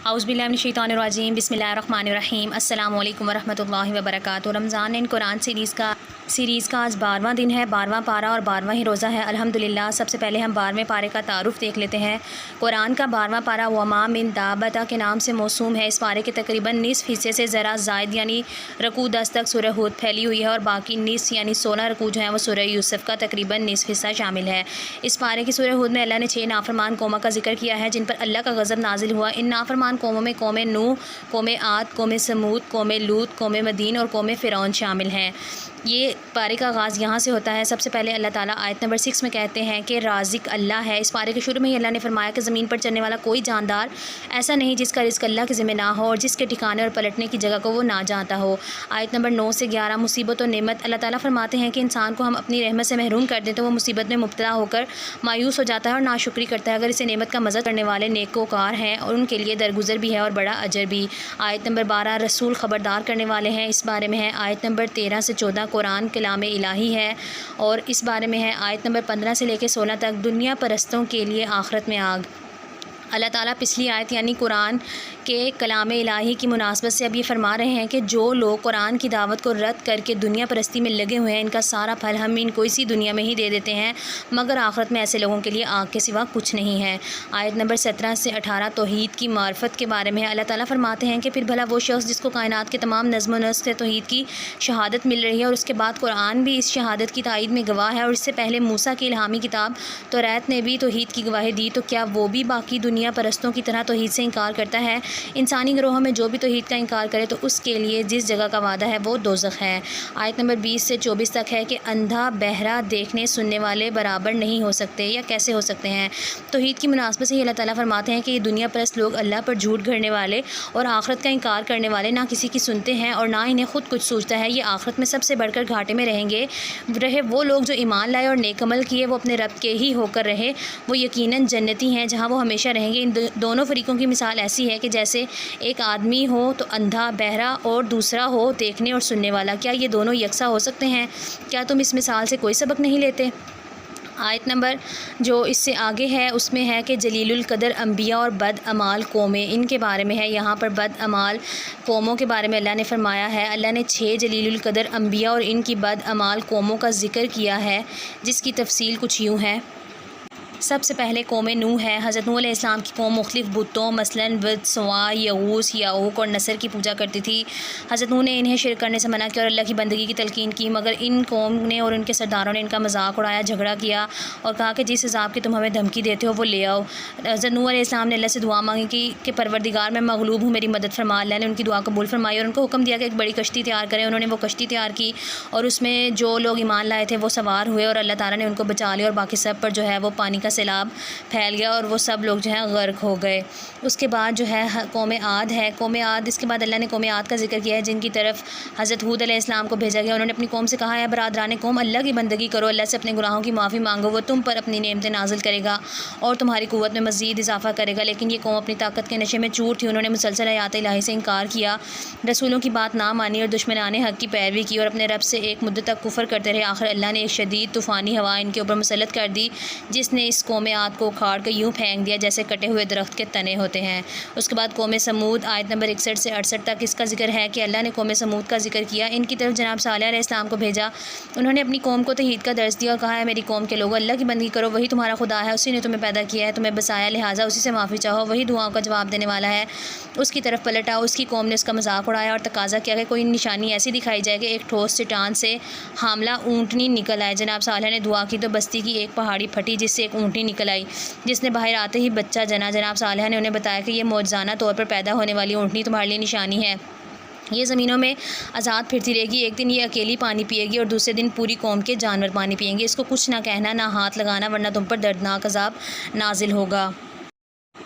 اعوذ باللہ من الشیطان الرجیم بسم اللہ الرحمن الرحیم السلام علیکم ورحمۃ اللہ وبرکاتہ۔ رمضان ان قرآن سیریز کا آج 12واں دن ہے، 12واں پارہ اور 12واں ہی روزہ ہے الحمدللہ۔ سب سے پہلے ہم 12ویں پارے کا تعارف دیکھ لیتے ہیں۔ قرآن کا 12واں پارہ وما من دابۃ کے نام سے موسوم ہے۔ اس پارے کے تقریباً نصف حصے سے ذرا زائد یعنی رکوع 10 تک سورہ ہود پھیلی ہوئی ہے، اور باقی نصف یعنی 16 رکوع جو ہیں وہ سورہ یوسف کا تقریباً نصف حصہ شامل ہے۔ اس پارے کی سورہ ہود میں اللہ نے 6 نافرمان قوموں کا ذکر کیا ہے جن پر اللہ کا غضب نازل ہوا۔ ان نافرمان قوموں میں قوم نوح، قوم عاد، قوم سمود، قوم لوط، قوم مدین اور قوم فرعون شامل ہیں۔ یہ پارے کا آغاز یہاں سے ہوتا ہے۔ سب سے پہلے اللہ تعالیٰ آیت نمبر 6 میں کہتے ہیں کہ رازق اللہ ہے۔ اس پارے کے شروع میں ہی اللہ نے فرمایا کہ زمین پر چلنے والا کوئی جاندار ایسا نہیں جس کا رزق اللہ کے ذمہ نہ ہو اور جس کے ٹھکانے اور پلٹنے کی جگہ کو وہ نہ جانتا ہو۔ آیت نمبر 9 سے 11 مصیبت و نعمت۔ اللہ تعالیٰ فرماتے ہیں کہ انسان کو ہم اپنی رحمت سے محروم کر دیں تو وہ مصیبت میں مبتلا ہو کر مایوس ہو جاتا ہے اور ناشکری کرتا ہے۔ اگر اسے نعمت کا مزہ کرنے والے نیکوکار ہیں اور ان کے لیے درگزر بھی ہے اور بڑا اجر بھی۔ آیت نمبر 12 رسول خبردار کرنے والے ہیں، اس بارے میں ہے۔ آیت نمبر 13 سے 14 قرآن کلام الہی ہے اور اس بارے میں ہے۔ آیت نمبر 15 سے لے کے 16 تک دنیا پرستوں کے لیے آخرت میں آگ۔ اللہ تعالیٰ پچھلی آیت یعنی قرآن کے کلام الہی کی مناسبت سے اب یہ فرما رہے ہیں کہ جو لوگ قرآن کی دعوت کو رد کر کے دنیا پرستی میں لگے ہوئے ہیں ان کا سارا پھل ہم ان کو اسی دنیا میں ہی دے دیتے ہیں، مگر آخرت میں ایسے لوگوں کے لیے آگ کے سوا کچھ نہیں ہے۔ آیت نمبر 17 سے 18 توحید کی معرفت کے بارے میں ہے۔ اللہ تعالیٰ فرماتے ہیں کہ پھر بھلا وہ شخص جس کو کائنات کے تمام نظم و نسق سے توحید کی شہادت مل رہی ہے اور اس کے بعد قرآن بھی اس شہادت کی تائید میں گواہ ہے اور اس سے پہلے موسیٰ کی الہامی کتاب توریت نے بھی توحید کی گواہی دی، تو کیا وہ بھی باقی دنیا پرستوں کی طرح توحید سے انکار کرتا ہے؟ انسانی گروہوں میں جو بھی توحید کا انکار کرے تو اس کے لیے جس جگہ کا وعدہ ہے وہ دوزخ ہے۔ آیت نمبر 20 سے 24 تک ہے کہ اندھا بہرا دیکھنے سننے والے برابر نہیں ہو سکتے یا کیسے ہو سکتے ہیں۔ توحید کی مناسبت سے ہی اللہ تعالیٰ فرماتے ہیں کہ یہ دنیا پرست لوگ اللہ پر جھوٹ گھڑنے والے اور آخرت کا انکار کرنے والے نہ کسی کی سنتے ہیں اور نہ انہیں خود کچھ سوچتا ہے، یہ آخرت میں سب سے بڑھ کر گھاٹے میں رہے وہ لوگ جو ایمان لائے اور نیک عمل کیے، وہ اپنے رب کے ہی ہو کر رہے، وہ یقیناً جنتی ہیں جہاں وہ ہمیشہ رہیں گے۔ ان دونوں فریقوں کی مثال ایسی ہے کہ جیسے ایک آدمی ہو تو اندھا بہرا اور دوسرا ہو دیکھنے اور سننے والا، کیا یہ دونوں یکساں ہو سکتے ہیں؟ کیا تم اس مثال سے کوئی سبق نہیں لیتے؟ آیت نمبر جو اس سے آگے ہے اس میں ہے کہ جلیل القدر انبیاء اور بد اعمال قومیں، ان کے بارے میں ہے۔ یہاں پر بد اعمال قوموں کے بارے میں اللہ نے فرمایا ہے۔ اللہ نے 6 جلیل القدر انبیاء اور ان کی بد اعمال قوموں کا ذکر کیا ہے، جس کی تفصیل کچھ یوں ہے۔ سب سے پہلے قوم نوح ہے۔ حضرت نوح علیہ السلام کی قوم مختلف بتوں مثلاً ود، سواع، یغوث، یعوق اور نصر کی پوجا کرتی تھی۔ حضرت نوح نے انہیں شرک کرنے سے منع کیا اور اللہ کی بندگی کی تلقین کی، مگر ان قوم نے اور ان کے سرداروں نے ان کا مذاق اڑایا، جھگڑا کیا اور کہا کہ جس عذاب کی تم ہمیں دھمکی دیتے ہو وہ لے آؤ۔ حضرت نوح علیہ السلام نے اللہ سے دعا مانگی کہ پروردگار میں مغلوب ہوں، میری مدد فرما۔ اللہ نے ان کی دعا قبول فرمائی اور ان کو حکم دیا کہ ایک بڑی کشتی تیار کریں۔ انہوں نے وہ کشتی تیار کی اور اس میں جو لوگ ایمان لائے تھے وہ سوار ہوئے اور اللہ تعالیٰ نے ان کو بچا لیا اور باقی سب پر جو ہے وہ پانی کا سیلاب پھیل گیا اور وہ سب لوگ جو ہیں غرق ہو گئے۔ اس کے بعد جو ہے قوم عاد ہے۔ قوم عاد، اس کے بعد اللہ نے قوم عاد کا ذکر کیا ہے جن کی طرف حضرت ہود علیہ السلام کو بھیجا گیا۔ انہوں نے اپنی قوم سے کہا ہے برادران قوم، اللہ کی بندگی کرو، اللہ سے اپنے گناہوں کی معافی مانگو، وہ تم پر اپنی نعمتیں نازل کرے گا اور تمہاری قوت میں مزید اضافہ کرے گا۔ لیکن یہ قوم اپنی طاقت کے نشے میں چور تھی، انہوں نے مسلسل آیات الہی سے انکار کیا، رسولوں کی بات نہ مانی اور دشمنان حق کی پیروی کی اور اپنے رب سے ایک مدت تک کفر کرتے رہے۔ آخر اللہ نے ایک شدید طوفانی ہوا ان کے اوپر مسلط کر دی جس نے اس قوم عاد کو اکھاڑ کر یوں پھینک دیا جیسے کٹے ہوئے درخت کے تنے ہوتے ہیں۔ اس کے بعد قوم سمود، آیت نمبر 61 سے 68 تک اس کا ذکر ہے کہ اللہ نے قوم سمود کا ذکر کیا۔ ان کی طرف جناب صالح علیہ السلام کو بھیجا۔ انہوں نے اپنی قوم کو توحید کا درس دیا اور کہا ہے میری قوم کے لوگوں، اللہ کی بندگی کرو، وہی تمہارا خدا ہے، اسی نے تمہیں پیدا کیا ہے، تمہیں بسایا، لہٰذا اسی سے معافی چاہو، وہی دعاؤں کا جواب دینے والا ہے۔ اس کی طرف پلٹ آؤ۔ اس کی قوم نے اس کا مذاق اڑایا اور تقاضا کیا کہ کوئی نشانی ایسی دکھائی جائے کہ ایک ٹھوس چٹان سے حاملہ اونٹنی نکل آئے۔ جناب صالح نے دعا کی تو بستی کی ایک پہاڑی پھٹی جس سے ایک اونٹنی نکل آئی جس نے باہر آتے ہی بچہ جنا۔ جناب صالح نے انہیں بتایا کہ یہ معجزانہ طور پر پیدا ہونے والی اونٹنی تمہارے لیے نشانی ہے، یہ زمینوں میں آزاد پھرتی رہے گی، ایک دن یہ اکیلی پانی پیے گی اور دوسرے دن پوری قوم کے جانور پانی پئیں گے، اس کو کچھ نہ کہنا نہ ہاتھ لگانا ورنہ تم پر دردناک عذاب نازل ہوگا۔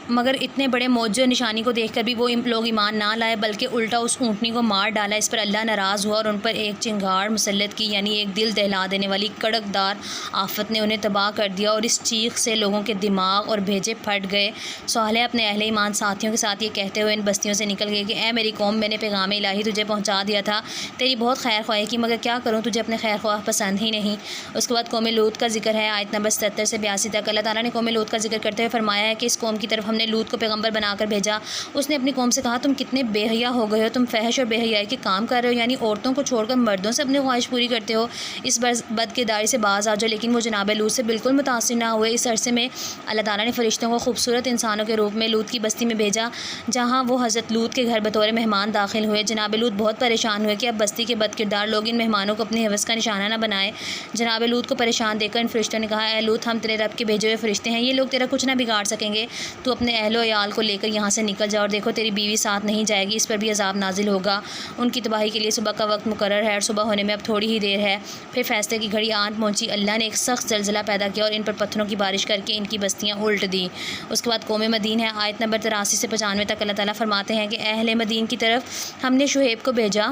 مگر اتنے بڑے معجزے اور نشانی کو دیکھ کر بھی وہ لوگ ایمان نہ لائے بلکہ الٹا اس اونٹنی کو مار ڈالا۔ اس پر اللہ ناراض ہوا اور ان پر ایک چنگاڑ مسلط کی، یعنی ایک دل دہلا دینے والی کڑک دار آفت نے انہیں تباہ کر دیا اور اس چیخ سے لوگوں کے دماغ اور بھیجے پھٹ گئے۔ صالح اپنے اہل ایمان ساتھیوں کے ساتھ یہ کہتے ہوئے ان بستیوں سے نکل گئے کہ اے میری قوم، میں نے پیغام الہی تجھے پہنچا دیا تھا، تیری بہت خیر خواہی کی، مگر کیا کروں، تجھے اپنے خیر خواہ پسند ہی نہیں۔ اس کے بعد قوم لوط کا ذکر ہے، آیت نمبر 77 سے 82 تک۔ اللہ تعالیٰ نے قوم لوط کا ذکر کرتے ہوئے فرمایا ہے کہ اس قوم کی طرف ہم نے نے لوط کو پیغمبر بنا کر بھیجا۔ اس نے اپنی قوم سے کہا تم کتنے بے حیا ہو گئے ہو، تم فحش اور بے حیائی کے کام کر رہے ہو، یعنی عورتوں کو چھوڑ کر مردوں سے اپنی خواہش پوری کرتے ہو، اس بد کرداری سے باز آ جاؤ۔ لیکن وہ جناب لوط سے بالکل متاثر نہ ہوئے۔ اس عرصے میں اللہ تعالیٰ نے فرشتوں کو خوبصورت انسانوں کے روپ میں لوط کی بستی میں بھیجا، جہاں وہ حضرت لوط کے گھر بطور مہمان داخل ہوئے۔ جناب لوط بہت پریشان ہوئے کہ اب بستی کے بد کردار لوگ ان مہمانوں کو اپنی حوث کا نشانہ نہ بنائیں۔ جناب لوط کو پریشان دیکھ کر ان فرشتوں نے کہا اے لوط، ہم تیرے رب کے بھیجے ہوئے فرشتے ہیں، یہ لوگ تیرا کچھ نہ بگاڑ سکیں گے، تو اپنے اہل و عیال کو لے کر یہاں سے نکل جا، اور دیکھو تیری بیوی ساتھ نہیں جائے گی، اس پر بھی عذاب نازل ہوگا۔ ان کی تباہی کے لیے صبح کا وقت مقرر ہے اور صبح ہونے میں اب تھوڑی ہی دیر ہے۔ پھر فیصلے کی گھڑی آن پہنچی، اللہ نے ایک سخت زلزلہ پیدا کیا اور ان پر پتھروں کی بارش کر کے ان کی بستیاں الٹ دیں۔ اس کے بعد قوم مدین ہے، آیت نمبر 83 سے 95 تک اللہ تعالیٰ فرماتے ہیں کہ اہل مدین کی طرف ہم نے شعیب کو بھیجا،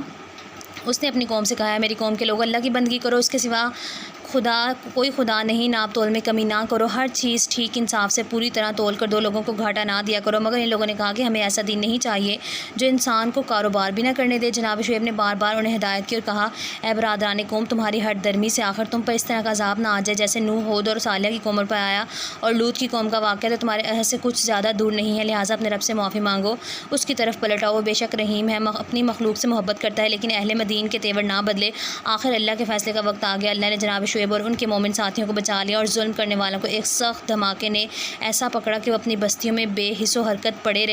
اس نے اپنی قوم سے کہا ہے میری قوم کے لوگ اللہ کی بندگی کرو، اس کے سوا کوئی خدا نہیں، ناپ تول میں کمی نہ کرو، ہر چیز ٹھیک انصاف سے پوری طرح تول کر دو، لوگوں کو گھاٹا نہ دیا کرو۔ مگر ان لوگوں نے کہا کہ ہمیں ایسا دین نہیں چاہیے جو انسان کو کاروبار بھی نہ کرنے دے۔ جناب شعیب نے بار بار انہیں ہدایت کی اور کہا اے برادران قوم، تمہاری ہٹ درمی سے آخر تم پر اس طرح کا عذاب نہ آ جائے جیسے نوح، ہود اور صالح کی قوموں پر آیا، اور لوط کی قوم کا واقعہ تو تمہارے عہد سے کچھ زیادہ دور نہیں ہے، لہٰذا اپنے رب سے معافی مانگو، اس کی طرف پلٹ آؤ، وہ بے شک رحیم ہے، اپنی مخلوق سے محبت کرتا ہے۔ لیکن اہل مدین کے تیور نہ بدلے۔ آخر اللہ کے فیصلے کا وقت آ گیا، اللہ نے جناب شعیب اور ان کے مومن ساتھیوں کو بچا لیا، اور ظلم کرنے والوں کو ایک سخت دھماکے نے ایسا پکڑا کہ وہ اپنی بستیوں میں بے حس و حرکت پڑے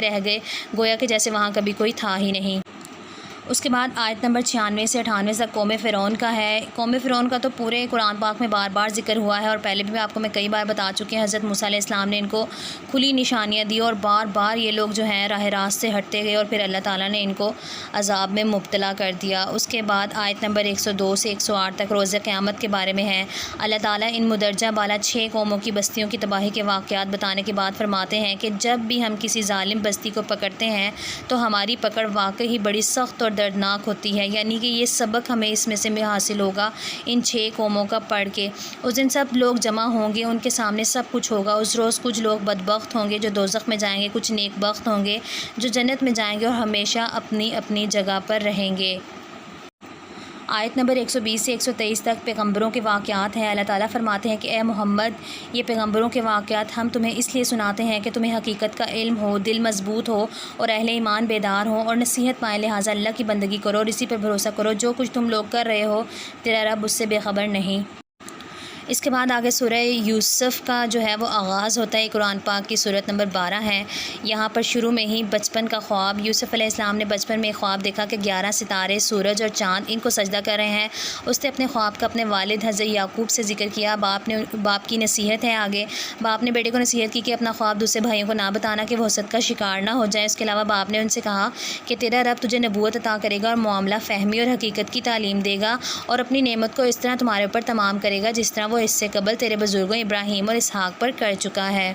رہ گئے، گویا کہ جیسے وہاں کبھی کوئی تھا ہی نہیں۔ اس کے بعد آیت نمبر 96 سے 98 تک قوم فرعون کا ہے۔ قوم فرعون کا تو پورے قرآن پاک میں بار بار ذکر ہوا ہے، اور پہلے بھی آپ کو میں کئی بار بتا چکی ہوں۔ حضرت موسیٰ علیہ السلام نے ان کو کھلی نشانیاں دی اور بار بار یہ لوگ جو ہیں راہ راست سے ہٹتے گئے، اور پھر اللہ تعالیٰ نے ان کو عذاب میں مبتلا کر دیا۔ اس کے بعد آیت نمبر 102 سے 108 تک روز قیامت کے بارے میں ہے۔ اللہ تعالیٰ ان مدرجہ بالا 6 قوموں کی بستیوں کی تباہی کے واقعات بتانے کے بعد فرماتے ہیں کہ جب بھی ہم کسی ظالم بستی کو پکڑتے ہیں تو ہماری پکڑ واقعی بڑی سخت اور دردناک ہوتی ہے، یعنی کہ یہ سبق ہمیں اس میں سے حاصل ہوگا ان 6 قوموں کا پڑھ کے۔ اس دن سب لوگ جمع ہوں گے، ان کے سامنے سب کچھ ہوگا۔ اس روز کچھ لوگ بدبخت ہوں گے جو دوزخ میں جائیں گے، کچھ نیک بخت ہوں گے جو جنت میں جائیں گے اور ہمیشہ اپنی اپنی جگہ پر رہیں گے۔ آیت نمبر 120 سے 123 تک پیغمبروں کے واقعات ہیں۔ اللہ تعالیٰ فرماتے ہیں کہ اے محمد، یہ پیغمبروں کے واقعات ہم تمہیں اس لیے سناتے ہیں کہ تمہیں حقیقت کا علم ہو، دل مضبوط ہو اور اہل ایمان بیدار ہوں اور نصیحت پائیں، لہٰذا اللہ کی بندگی کرو اور اسی پر بھروسہ کرو، جو کچھ تم لوگ کر رہے ہو تیرا رب اس سے بے خبر نہیں۔ اس کے بعد آگے سورہ یوسف کا جو ہے وہ آغاز ہوتا ہے۔ قرآن پاک کی سورت نمبر 12 ہے۔ یہاں پر شروع میں ہی بچپن کا خواب، یوسف علیہ السلام نے بچپن میں ایک خواب دیکھا کہ 11 ستارے، سورج اور چاند ان کو سجدہ کر رہے ہیں۔ اس نے اپنے خواب کا اپنے والد حضرت یعقوب سے ذکر کیا۔ باپ کی نصیحت ہے آگے۔ باپ نے بیٹے کو نصیحت کی کہ اپنا خواب دوسرے بھائیوں کو نہ بتانا کہ وہ حسد کا شکار نہ ہو جائیں۔ اس کے علاوہ باپ نے ان سے کہا کہ تیرا رب تجھے نبوت عطا کرے گا اور معاملہ فہمی اور حقیقت کی تعلیم دے گا، اور اپنی نعمت کو اس طرح تمہارے اوپر تمام کرے گا جس طرح وہ اس سے قبل تیرے بزرگوں ابراہیم اور اسحاق پر کر چکا ہے۔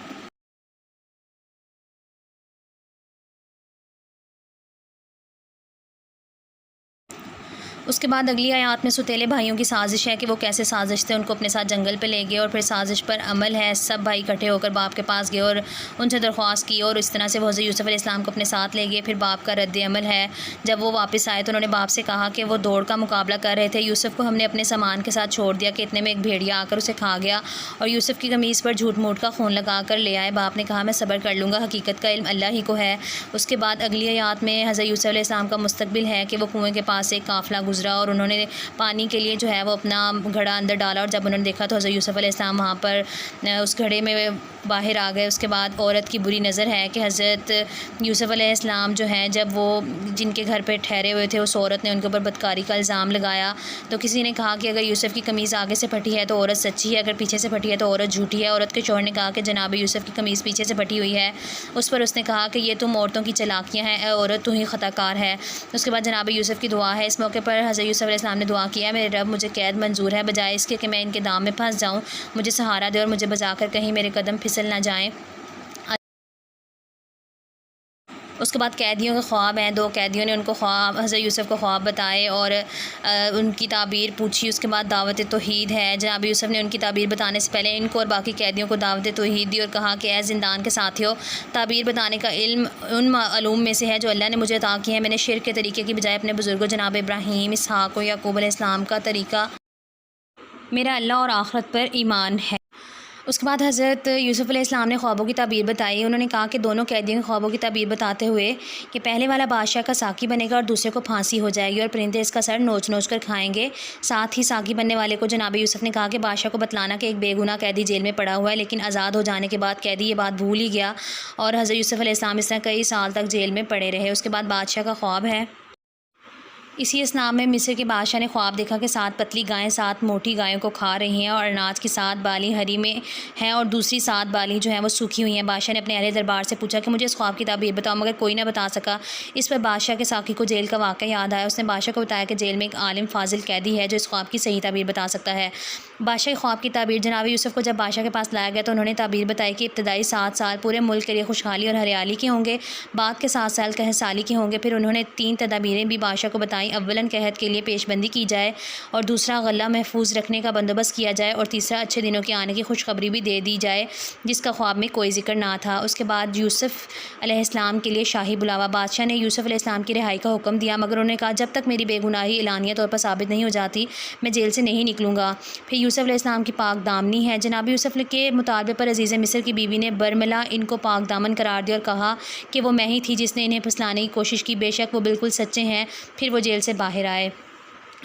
اس کے بعد اگلی آیات میں ستیلے بھائیوں کی سازش ہے کہ وہ کیسے سازش تھے، ان کو اپنے ساتھ جنگل پہ لے گئے اور پھر سازش پر عمل ہے۔ سب بھائی اکٹھے ہو کر باپ کے پاس گئے اور ان سے درخواست کی، اور اس طرح سے وہ حضرت یوسف علیہ السلام کو اپنے ساتھ لے گئے۔ پھر باپ کا رد عمل ہے، جب وہ واپس آئے تو انہوں نے باپ سے کہا کہ وہ دوڑ کا مقابلہ کر رہے تھے، یوسف کو ہم نے اپنے سامان کے ساتھ چھوڑ دیا کہ اتنے میں ایک بھیڑیا آ کر اسے کھا گیا اور یوسف کی قمیص پر جھوٹ موٹ کا خون لگا کر لے آئے۔ باپ نے کہا میں صبر کر لوں گا، حقیقت کا علم اللہ ہی کو ہے۔ اس کے بعد اگلی آیات میں حضرت یوسف علیہ السلام کا مستقبل ہے کہ وہ کنویں کے پاس سے ایک قافلہ گزرا اور انہوں نے پانی کے لیے جو ہے وہ اپنا گھڑا اندر ڈالا، اور جب انہوں نے دیکھا تو حضرت یوسف علیہ السلام وہاں پر اس گھڑے میں باہر آ گئے۔ اس کے بعد عورت کی بری نظر ہے کہ حضرت یوسف علیہ السلام جو ہیں جب وہ جن کے گھر پہ ٹھہرے ہوئے تھے اس عورت نے ان کے اوپر بدکاری کا الزام لگایا، تو کسی نے کہا کہ اگر یوسف کی قمیض آگے سے پھٹی ہے تو عورت سچی ہے، اگر پیچھے سے پھٹی ہے تو عورت جھوٹی ہے۔ عورت کے شوہر نے کہا کہ جناب یوسف کی قمیض پیچھے سے پھٹی ہوئی ہے۔ اس پر اس نے کہا کہ یہ تم عورتوں کی چالاکیاں ہیں، اے عورت تو ہی خطا کار ہے۔ اس کے بعد جناب یوسف کی دعا ہے۔ اس موقع پر حضرت یوسف علیہ السلام نے دعا کیا میرے رب مجھے قید منظور ہے، بجائے اس کے میں ان کے دام میں پھنس جاؤں، مجھے سہارا دے اور مجھے بچا کر کہیں میرے قدم پھسل نہ جائیں۔ اس کے بعد قیدیوں کے خواب ہیں۔ 2 قیدیوں نے ان کو خواب حضرت یوسف کو خواب بتائے اور ان کی تعبیر پوچھی۔ اس کے بعد دعوت توحید ہے۔ جناب یوسف نے ان کی تعبیر بتانے سے پہلے ان کو اور باقی قیدیوں کو دعوت توحید دی اور کہا کہ اے زندان کے ساتھیوں، تعبیر بتانے کا علم ان علوم میں سے ہے جو اللہ نے مجھے عطا کی ہے۔ میں نے شرک کے طریقے کی بجائے اپنے بزرگوں جناب ابراہیم، اسحاق اور یعقوب علیہ السلام کا طریقہ، میرا اللہ اور آخرت پر ایمان ہے۔ اس کے بعد حضرت یوسف علیہ السلام نے خوابوں کی تعبیر بتائی۔ انہوں نے کہا کہ دونوں قیدیوں کے خوابوں کی تعبیر بتاتے ہوئے کہ پہلے والا بادشاہ کا ساقی بنے گا اور دوسرے کو پھانسی ہو جائے گی اور پرندے اس کا سر نوچ نوچ کر کھائیں گے۔ ساتھ ہی ساقی بننے والے کو جناب یوسف نے کہا کہ بادشاہ کو بتلانا کہ ایک بے گناہ قیدی جیل میں پڑا ہوا ہے، لیکن آزاد ہو جانے کے بعد قیدی یہ بات بھول ہی گیا اور حضرت یوسف علیہ السلام اس طرح کئی سال تک جیل میں پڑے رہے۔ اس کے بعد بادشاہ کا خواب ہے۔ اسی اسنا میں مصر کے بادشاہ نے خواب دیکھا کہ 7 پتلی گائیں 7 موٹی گایوں کو کھا رہی ہیں اور اناج کی 7 بالی ہری میں ہیں اور دوسری 7 بالی جو ہیں وہ سوکھی ہوئی ہیں۔ بادشاہ نے اپنے اہل دربار سے پوچھا کہ مجھے اس خواب کی تعبیر بتاؤ، مگر کوئی نہ بتا سکا۔ اس پر بادشاہ کے ساقی کو جیل کا واقعہ یاد آیا۔ اس نے بادشاہ کو بتایا کہ جیل میں ایک عالم فاضل قیدی ہے جو اس خواب کی صحیح تعبیر بتا سکتا ہے۔ بادشاہ کے خواب کی تعبیر جناب یوسف کو جب بادشاہ کے پاس لایا گیا تو انہوں نے تعبیر بتائی کہ ابتدائی 7 سال پورے ملک کے لیے خوشحالی اور ہریالی کے ہوں گے، بعد کے 7 سال قحط سالی کے ہوں گے۔ پھر انہوں نے 3 تدابیریں بھی بادشاہ کو بتائیں۔ اولاً قحط کے لیے پیش بندی کی جائے اور دوسرا غلہ محفوظ رکھنے کا بندوبست کیا جائے اور تیسرا اچھے دنوں کے آنے کی خوشخبری بھی دے دی جائے جس کا خواب میں کوئی ذکر نہ تھا۔ اس کے بعد یوسف علیہ السلام کے لیے شاہی بلاوا۔ بادشاہ نے یوسف علیہ السلام کی رہائی کا حکم دیا، مگر انہوں نے کہا جب تک میری بے گناہی اعلانیہ طور پر ثابت نہیں ہو جاتی میں جیل سے نہیں نکلوں گا۔ پھر یوسف علیہ السلام کی پاک دامنی ہے۔ جناب یوسف کے مطالبے پر عزیز مصر کی بیوی نے برملا ان کو پاک دامن قرار دیا اور کہا کہ وہ میں ہی تھی جس نے انہیں پھسلانے کی کوشش کی، بے شک وہ بالکل سچے ہیں۔ پھر وہ جیل سے باہر آئے۔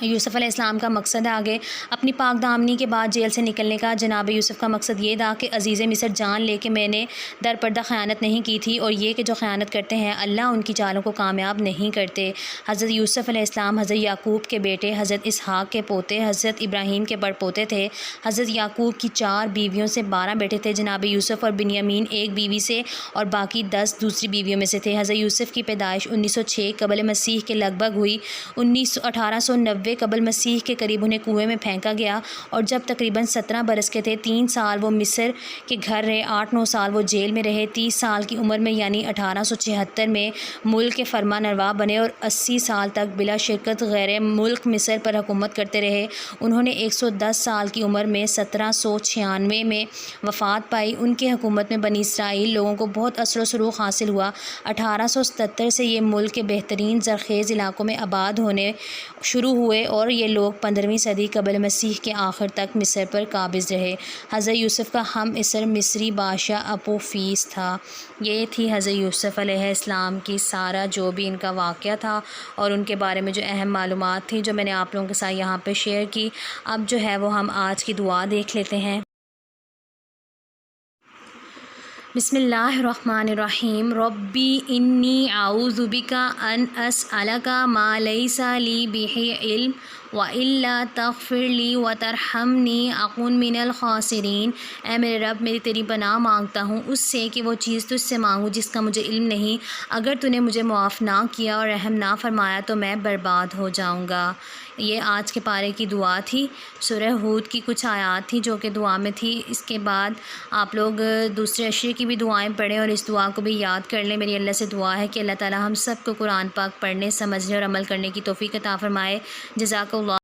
یوسف علیہ السلام کا مقصد ہے آگے اپنی پاک دامنی کے بعد جیل سے نکلنے کا۔ جناب یوسف کا مقصد یہ تھا کہ عزیز مصر جان لے کہ میں نے در پردہ خیانت نہیں کی تھی اور یہ کہ جو خیانت کرتے ہیں اللہ ان کی چالوں کو کامیاب نہیں کرتے۔ حضرت یوسف علیہ السلام حضرت یعقوب کے بیٹے، حضرت اسحاق کے پوتے، حضرت ابراہیم کے بڑ پوتے تھے۔ حضرت یعقوب کی 4 بیویوں سے 12 بیٹے تھے۔ جناب یوسف اور بنیامین ایک بیوی سے اور باقی 10 دوسری بیویوں میں سے تھے۔ حضرت یوسف کی پیدائش 1906 قبل مسیح کے لگ بھگ ہوئی۔ 1890 قبل مسیح کے قریب انہیں کنویں میں پھینکا گیا اور جب تقریباً 17 برس کے تھے 3 سال وہ مصر کے گھر رہے، 8-9 سال وہ جیل میں رہے۔ 30 سال کی عمر میں یعنی 1876 میں ملک کے فرما روا بنے اور 80 سال تک بلا شرکت غیر ملک مصر پر حکومت کرتے رہے۔ انہوں نے 110 سال کی عمر میں 1796 میں وفات پائی۔ ان کی حکومت میں بنی اسرائیل لوگوں کو بہت اثر و سروق حاصل ہوا۔ 1877 سے یہ ملک کے بہترین زرخیز علاقوں میں آباد ہونے شروع ہوئے اور یہ لوگ 15ویں صدی قبل مسیح کے آخر تک مصر پر قابض رہے۔ حضرت یوسف کا ہم عصر مصری بادشاہ اپوفیس تھا۔ یہ تھی حضرت یوسف علیہ السلام کی سارا جو بھی ان کا واقعہ تھا اور ان کے بارے میں جو اہم معلومات تھیں جو میں نے آپ لوگوں کے ساتھ یہاں پہ شیئر کی۔ اب جو ہے وہ ہم آج کی دعا دیکھ لیتے ہیں۔ بسم اللہ الرحمن الرحیم۔ ربی انی اعوذ بک ان اسألک ما لیس لی بہ علم وَإِلَّا تَغْفِرْ لِي وَتَرْحَمْنِي أَكُنْ مِنَ الْخَاسِرِينَ۔ اے میرے رب، میری تیری پناہ مانگتا ہوں اس سے کہ وہ چیز تجھ سے مانگوں جس کا مجھے علم نہیں۔ اگر تو نے مجھے معاف نہ کیا اور رحم نہ فرمایا تو میں برباد ہو جاؤں گا۔ یہ آج کے پارے کی دعا تھی۔ سورہ ہود کی کچھ آیات تھی جو کہ دعا میں تھی۔ اس کے بعد آپ لوگ دوسرے عشرے کی بھی دعائیں پڑھیں اور اس دعا کو بھی یاد کر لیں۔ میری اللہ سے دعا ہے کہ اللہ تعالی ہم سب کو قرآن پاک پڑھنے، سمجھنے اور عمل کرنے کی توفیق عطا فرمائے۔ جزاک اللہ